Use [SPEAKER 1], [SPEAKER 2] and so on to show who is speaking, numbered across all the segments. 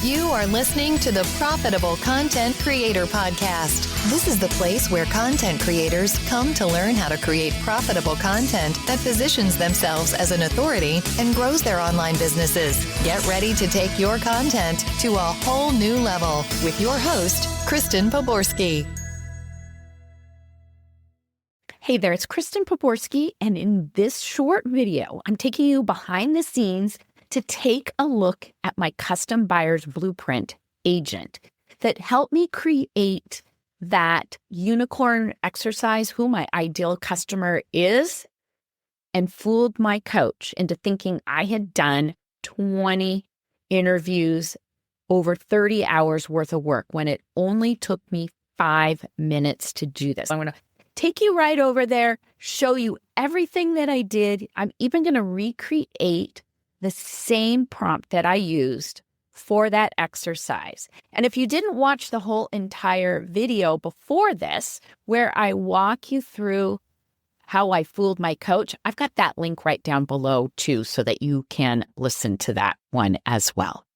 [SPEAKER 1] You are listening to the Profitable Content Creator Podcast. This is the place where content creators come to learn how to create profitable content that positions themselves as an authority and grows their online businesses. Get ready to take your content to a whole new level with your host, Kristen Poborski.
[SPEAKER 2] Hey there, it's Kristen Poborski, and in this short video, I'm taking you behind the scenes to take a look at my custom buyer's blueprint agent that helped me create that unicorn exercise, who my ideal customer is, and fooled my coach into thinking I had done 20 interviews over 30 hours worth of work when it only took me 5 minutes to do this. I'm going to take you right over there, show you everything that I did. I'm even going to recreate the same prompt that I used for that exercise. And if you didn't watch the whole entire video before this, where I walk you through how I fooled my coach, I've got that link right down below too, so that you can listen to that one as well.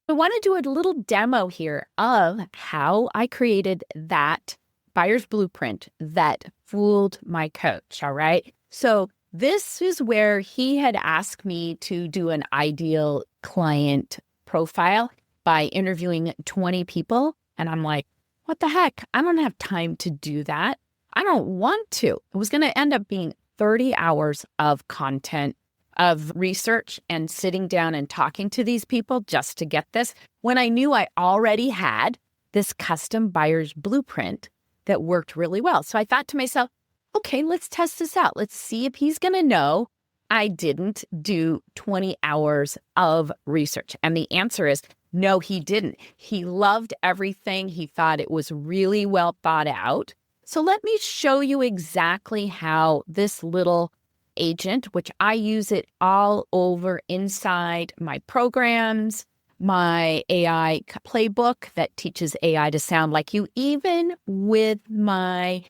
[SPEAKER 2] I want to do a little demo here of how I created that buyer's blueprint that fooled my coach, all right? So this is where he had asked me to do an ideal client profile by interviewing 20 people. And I'm like, what the heck? I don't have time to do that. I don't want to. It was going to end up being 30 hours of content, of research, and sitting down and talking to these people just to get this, when I knew I already had this custom buyer's blueprint that worked really well. So I thought to myself, okay, let's test this out. Let's see if he's going to know I didn't do 20 hours of research. And the answer is no, he didn't. He loved everything. He thought it was really well thought out. So let me show you exactly how this little agent, which I use it all over inside my programs, my AI playbook that teaches AI to sound like you, even with my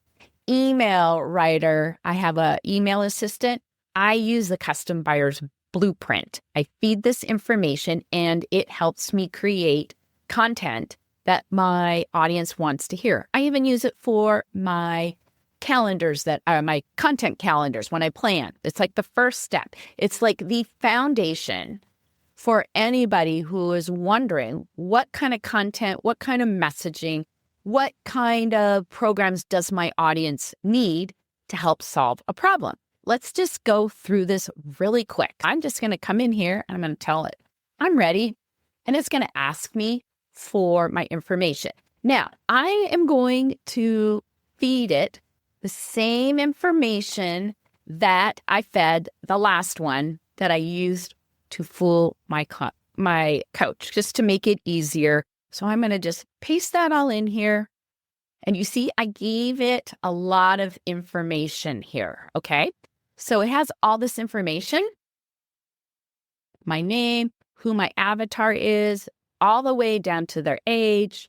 [SPEAKER 2] email writer. I have an email assistant. I use the custom buyer's blueprint. I feed this information and it helps me create content that my audience wants to hear. I even use it for my calendars, that are my content calendars when I plan. It's like the first step. It's like the foundation for anybody who is wondering what kind of content, what kind of messaging, what kind of programs does my audience need to help solve a problem? Let's just go through this really quick. I'm just going to come in here and I'm going to tell it I'm ready, and it's going to ask me for my information. Now, I am going to feed it the same information that I fed the last one that I used to fool my coach, just to make it easier. So I'm going to just paste that all in here. And you see, I gave it a lot of information here, okay? So it has all this information, my name, who my avatar is, all the way down to their age,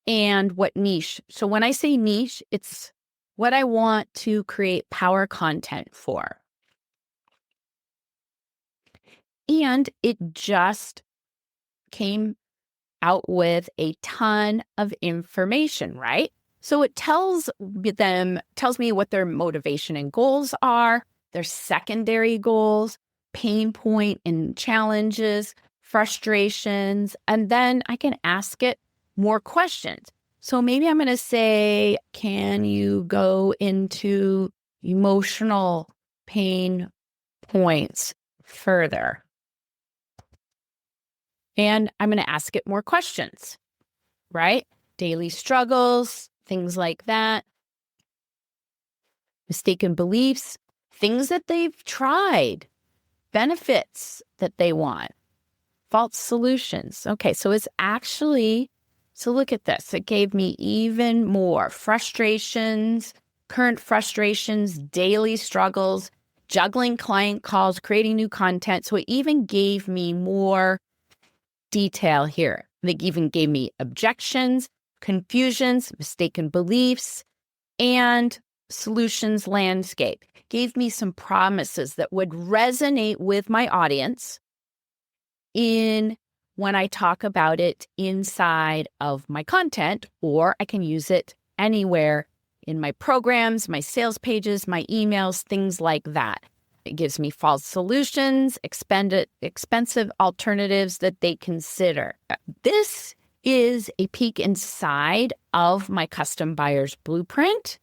[SPEAKER 2] and what niche. So when I say niche, it's what I want to create power content for. And it just came out with a ton of information, right? So it tells me what their motivation and goals are, their secondary goals, pain point and challenges, frustrations, and then I can ask it more questions. So maybe I'm going to say, can you go into emotional pain points further? And I'm going to ask it more questions, right? Daily struggles, things like that. Mistaken beliefs, things that they've tried, benefits that they want, false solutions. Okay, so it's actually, so look at this. It gave me even more frustrations, current frustrations, daily struggles, juggling client calls, creating new content. So it even gave me more detail here. They even gave me objections, confusions, mistaken beliefs, and solutions landscape. Gave me some promises that would resonate with my audience in when I talk about it inside of my content, or I can use it anywhere in my programs, my sales pages, my emails, things like that. It gives me false solutions, expensive alternatives that they consider. This is a peek inside of my custom buyer's blueprint,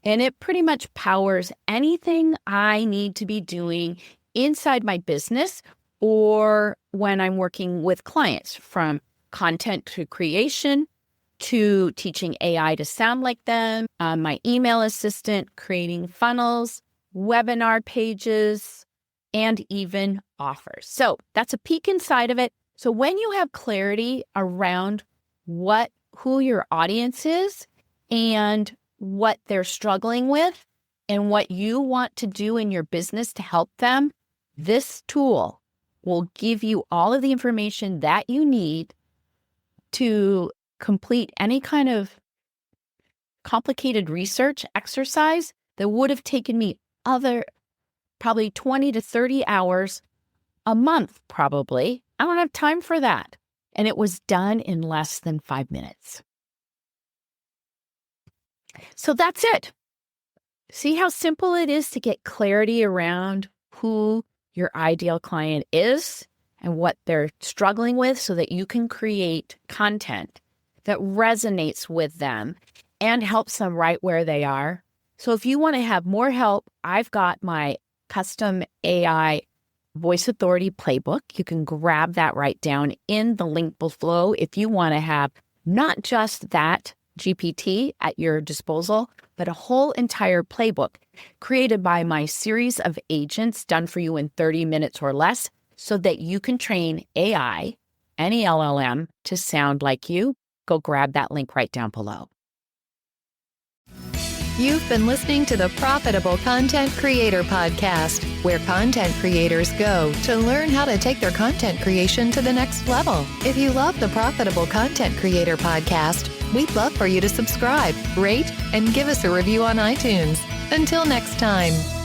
[SPEAKER 2] and it pretty much powers anything I need to be doing inside my business or when I'm working with clients, from content to creation to teaching AI to sound like them, my email assistant, creating funnels, webinar pages, and even offers. So that's a peek inside of it. So when you have clarity around who your audience is and what they're struggling with and what you want to do in your business to help them, this tool will give you all of the information that you need to complete any kind of complicated research exercise that would have taken me probably 20 to 30 hours a month, probably. I don't have time for that. And it was done in less than 5 minutes. So that's it. See how simple it is to get clarity around who your ideal client is and what they're struggling with, so that you can create content that resonates with them and helps them right where they are. So if you want to have more help, I've got my custom AI voice authority playbook. You can grab that right down in the link below if you want to have not just that GPT at your disposal, but a whole entire playbook created by my series of agents done for you in 30 minutes or less, so that you can train AI, any LLM, to sound like you. Go grab that link right down below.
[SPEAKER 1] You've been listening to the Profitable Content Creator Podcast, where content creators go to learn how to take their content creation to the next level. If you love the Profitable Content Creator Podcast, we'd love for you to subscribe, rate, and give us a review on iTunes. Until next time.